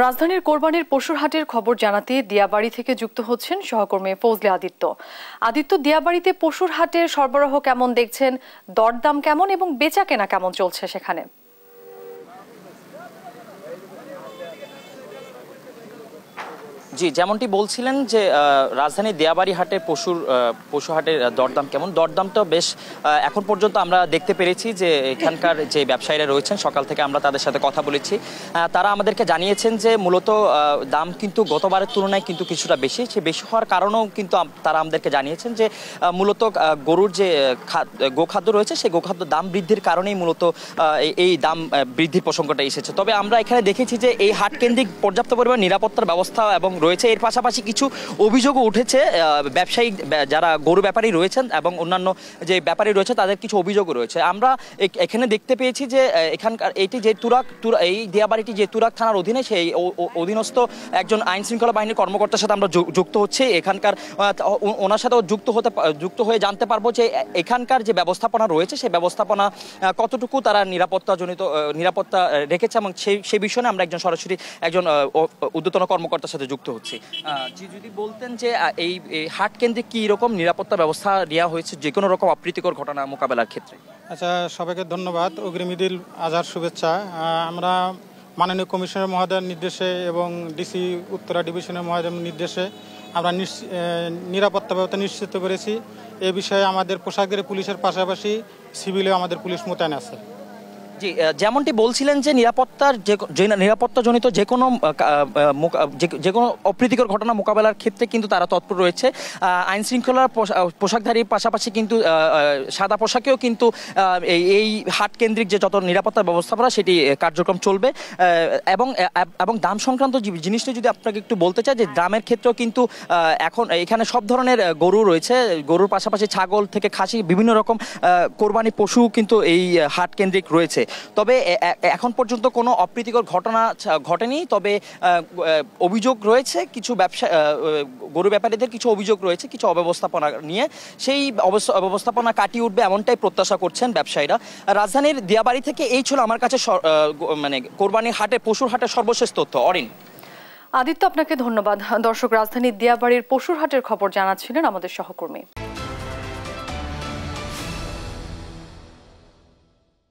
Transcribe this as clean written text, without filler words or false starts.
রাজধানীর কোরবানির পশুর হাটের খবর জানাতে দিয়াবাড়ি থেকে যুক্ত হচ্ছেন সহকর্মী ফজলে আদিত্য। দিয়াবাড়িতে পশুর হাটের সরবরাহ কেমন দেখছেন, দরদাম কেমন এবং বেচা কেনা কেমন চলছে সেখানে? জি, যেমনটি বলছিলেন যে রাজধানীর দিয়াবাড়ি হাটের পশু হাটের দরদাম কেমন। দরদামটা বেশ এখন পর্যন্ত আমরা দেখতে পেরেছি যে এখানকার যে ব্যবসায়ীরা রয়েছেন, সকাল থেকে আমরা তাদের সাথে কথা বলেছি, তারা আমাদেরকে জানিয়েছেন যে মূলত দাম কিন্তু গতবারের তুলনায় কিন্তু কিছুটা বেশি। সে বেশি হওয়ার কারণেও কিন্তু তারা আমাদেরকে জানিয়েছেন যে মূলত গরুর যে গোখাদ্য রয়েছে সেই গোখাদ্য দাম বৃদ্ধির কারণেই মূলত এই দাম বৃদ্ধির প্রসঙ্গটা এসেছে। তবে আমরা এখানে দেখেছি যে এই হাট কেন্দ্রিক পর্যাপ্ত পরিমাণ নিরাপত্তার ব্যবস্থা এবং রয়েছে। এর পাশাপাশি কিছু অভিযোগও উঠেছে, ব্যবসায়ী যারা গরু ব্যাপারী রয়েছেন এবং অন্যান্য যে ব্যাপারী রয়েছে তাদের কিছু অভিযোগও রয়েছে। আমরা এখানে দেখতে পেয়েছি যে এখানকার এইটি যে এই দিয়াবাড়িটি যে তুরাগ থানার অধীনে, সেই অধীনস্থ একজন আইন শৃঙ্খলা বাহিনীর কর্মকর্তার সাথে আমরা যুক্ত হচ্ছে। এখানকার ওনার সাথেও যুক্ত হয়ে জানতে পারবো যে এখানকার যে ব্যবস্থাপনা রয়েছে সেই ব্যবস্থাপনা কতটুকু তারা নিরাপত্তা রেখেছে, এবং সেই বিষয়ে আমরা সরাসরি একজন ঊর্ধ্বতন কর্মকর্তার সাথে যুক্ত হচ্ছি। যদি বলতেন যে এই হাট কেন্দ্রে কি রকম নিরাপত্তা ব্যবস্থা নেওয়া হয়েছে যে কোনো রকম অপ্রীতিকর ঘটনা মোকাবেলার ক্ষেত্রে? আচ্ছা, সবাইকে ধন্যবাদ, অগ্রিম ঈদুল আজহার শুভেচ্ছা। আমরা মাননীয় কমিশনার মহোদয়ের নির্দেশে এবং ডিসি উত্তরা ডিভিশনের মহোদয়ের নির্দেশে আমরা নিরাপত্তা ব্যবস্থা নিশ্চিত করেছি। এ বিষয়ে আমাদের পোশাকধারী পুলিশের পাশাপাশি সিভিলেও আমাদের পুলিশ মোতায়েন আছে। জি, যেমনটি বলছিলেন যে নিরাপত্তাজনিত যে কোনো অপ্রীতিকর ঘটনা মোকাবেলার ক্ষেত্রে কিন্তু তারা তৎপর রয়েছে। আইন শৃঙ্খলার পোশাকধারীর পাশাপাশি কিন্তু সাদা পোশাকেও কিন্তু এই হাট কেন্দ্রিক যে যত নিরাপত্তা ব্যবস্থাপনা সেটি কার্যক্রম চলবে। এবং দাম সংক্রান্ত জিনিসটা যদি আপনাকে একটু বলতে চাই, যে দামের ক্ষেত্রেও কিন্তু এখন এখানে সব ধরনের গরু রয়েছে। গরুর পাশাপাশি ছাগল থেকে খাসি বিভিন্ন রকম কোরবানি পশু কিন্তু এই হাট কেন্দ্রিক রয়েছে। তবে এখন পর্যন্ত কোনো অপ্রীতিকর ঘটনা ঘটেনি। তবে অভিযোগ রয়েছে কিছু গরু ব্যাপারীদের কিছু অভিযোগ রয়েছে কিছু অব্যবস্থাপনা নিয়ে। সেই অব্যবস্থাপনা কাটিয়ে উঠবে এমনটাই প্রত্যাশা করছেন ব্যবসায়ীরা। রাজধানীর দিয়াবাড়ি থেকে এই ছিল আমার কাছে কোরবানির হাটে পশুর হাটের সর্বশেষ তথ্য। অরিন। আদিত্য, আপনাকে ধন্যবাদ। দর্শক, রাজধানীর দিয়াবাড়ির পশুর হাটের খবর জানাচ্ছিলেন আমাদের সহকর্মী।